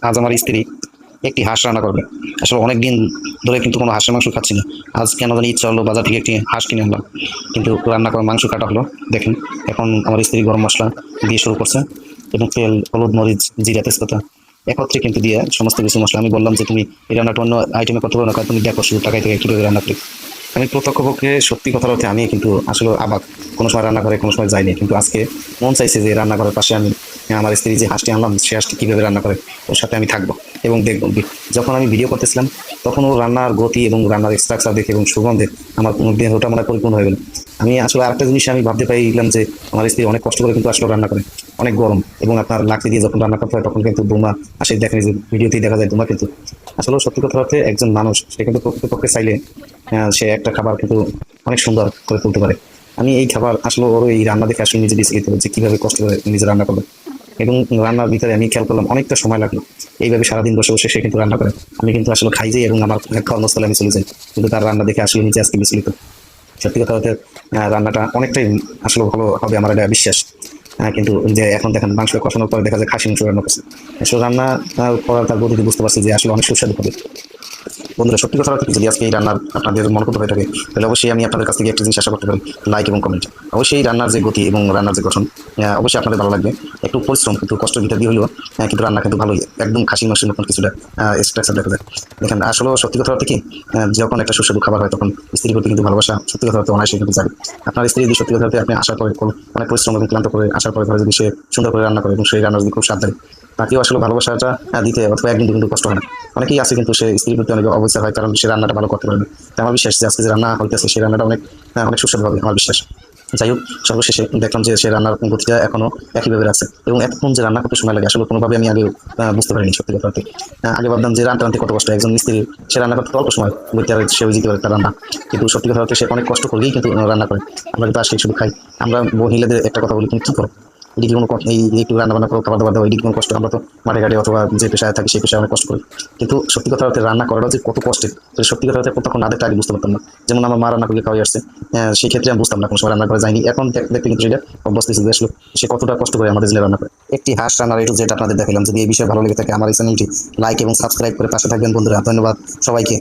আজ আমার স্ত্রী একটি হাঁস রান্না করবে। আসলে অনেক দিন ধরে কিন্তু কোনো হাঁসের মাংস খাচ্ছি না। আজ কেন জানি ইচ্ছা হলো, বাজার থেকে একটি হাঁস কিনে আনলাম। কিন্তু রান্না করার মাংস কাটা হলো, দেখেন। এখন আমার স্ত্রী গরম মশলা দিয়ে শুরু করছে, এবং তেল, হলুদ, মরিচ, জিরা, তেজপাতা একত্রে কিন্তু দিয়ে সমস্ত কিছু মশলা। আমি বললাম যে তুমি এই রান্নাটা অন্য আইটেমে করতে পারো না, কারণ তুমি দেখো শুধু টাকায় থেকে কীভাবে রান্না করি। আমি প্রত্যক্ষপক্ষে সত্যি কথা বলতে আমি কিন্তু আসলে আবাক। কোনো সময় রান্না করে, কোনো সময় যাইনি, কিন্তু আজকে মন চাইছে যে রান্নাঘরের পাশে আমি আমার স্ত্রী যে হাঁসটি আনলাম, সে হাঁসটি কীভাবে রান্না করে ওর সাথে আমি থাকবো এবং দেখবো। যখন আমি ভিডিও করতেছিলাম তখন ওর রান্নার গতি এবং রান্নার স্ট্রাকচার দেখে এবং সুগন্ধে আমার দেহটা মনে হয় পরিপূর্ণ হয়ে গেল। আমি আসলে আরেকটা জিনিস আমি ভাবতে পাইলাম যে আমার স্ত্রী অনেক কষ্ট করে কিন্তু আসলে রান্না করে। অনেক গরম, এবং আপনার লাকড়ি দিয়ে যখন রান্না করতে হয় তখন কিন্তু ধোঁয়া আসে, দেখেন যে ভিডিওতেই দেখা যায় ধোঁয়া। কিন্তু আসলে সত্যি কথা বলতে একজন মানুষ সে কিন্তু প্রকৃতপক্ষে চাইলে সে একটা খাবার কিন্তু অনেক সুন্দর করে তুলতে পারে। আমি এই খাবার আসলে ওর এই রান্না দেখে আসলে নিজে বিচলিত যে কিভাবে কষ্ট করে নিজে রান্না করবে। এবং রান্নার ভিতরে আমি খেয়াল করলাম অনেকটা সময় লাগলো। এইভাবে সারাদিন বসে বসে সে কিন্তু রান্না করে। আমি কিন্তু আসলে খাই যাই এবং আমার কর্মস্থলে আমি চলে যাই, কিন্তু তার রান্না দেখে আসলে নিজে আজকে বিচলিত। সত্যি কথা বলতে রান্নাটা অনেকটাই আসলে ভালো হবে আমার এটা বিশ্বাস। কিন্তু যে এখন দেখেন মাংস কষানোর পরে দেখা যায় খাসি মাংস রান্না করছে। আসলে রান্না করার তার গতিতে বুঝতে পারছি যে আসলে অনেক সুস্বাদু হবে। বন্ধুরা, সত্যি কথা বলতে যদি আজকে এই রান্নার আপনাদের মনোভূত হয়ে থাকে, তাহলে অবশ্যই আমি আপনাদের কাছ থেকে একটা জিনিস আশা করতে পারি, লাইক এবং কমেন্ট। অবশ্যই রান্নার যে গতি এবং রান্নার যে গঠন অবশ্যই আপনাদের ভালো লাগবে। একটু পরিশ্রম কিন্তু কষ্টের ভিতর দিয়ে হলেও কিন্তু রান্না কিন্তু ভালোই, একদম খাসি মাংসের মতন কিছুটা স্ট্রাকচার দেখা যায়। দেখেন আসলে সত্যি কথা বলতে কি, যখন একটা সুস্বাদু খাবার হয় তখন স্ত্রীর প্রতি কিন্তু ভালোবাসা সত্যি কথা বলতে অনায়াসে কিন্তু যাবে। আপনার স্ত্রী যদি সত্যি কথা বলতে আপনি আসার পরে অনেক পরিশ্রম এবং ক্লান্ত করে আসার পরে ধরে যদি সে সুন্দর করে রান্না করে এবং সেই রান্না যদি খুব স্বাদ দেয়, তাকেও আসলে ভালোবাসাটা দিতে অথবা একদিন কিন্তু কষ্ট হয় না। অনেকেই আছে কিন্তু সে স্ত্রীর প্রতি অনেক অবস্থা হয়, কারণ সে রান্নাটা ভালো করতে পারবে। তাই আমার বিশ্বাস যে আজকে যে রান্না হইতেছে সেই রান্নাটা অনেক অনেক সুস্বাদু হবে আমার বিশ্বাস। যাই হোক, সর্বশেষে দেখলাম যে সে রান্নার গতিটা এখনো একইভাবে আছে, এবং এতক্ষণ যে রান্না করতে সময় লাগে আসলে কোনোভাবে আমি আগে বুঝতে পারিনি সত্যি কথা বলতে। আগে ভাবতাম যে রান্না আনতে কত কষ্ট, একজন মিস্ত্রি সে রান্না করতে অল্প সময় বইতে আর সেও জিতে পারে তার রান্না। কিন্তু সত্যি কথা বলতে সে অনেক কষ্ট করলেই কিন্তু রান্না করে। আমরা কিন্তু আজকে শুধু খাই। আমরা মহিলাদের একটা কথা বলি, তুমি কী করো, এদিকে কোনো এই একটু রান্না বান্না করো, খাবার দাবার দাও, এদিকে কোনো কষ্ট। আমরা তো মাঠে ঘাটে অথবা যে পেশায় থাকি সেই পেশায় অনেক কষ্ট করি, কিন্তু সত্যি কথা বলতে রান্না করাটা যে কত কষ্টের সত্যি কথা বলতে কতক্ষণ না দেখতে আগে বুঝতে পারতাম না। যেমন আমার মা রান্না করে খাওয়াই আসছে, সেই ক্ষেত্রে আমি বুঝতাম না, কোনো সময় রান্না করে যায়নি। এখন দেখতে দেখতে কিন্তু সেটা অভ্যস্ত যে আসলে সে কতটা কষ্ট করে আমাদের জন্য রান্না করে। একটি হাঁস রান্নার একটু যেটা আপনাদের দেখালাম, যদি এই বিষয়ে ভালো লেগে থাকে আমার এই চ্যানেলটি লাইক এবং সাবস্ক্রাইব করে পাশে থাকবেন বন্ধুরা। ধন্যবাদ সবাইকে।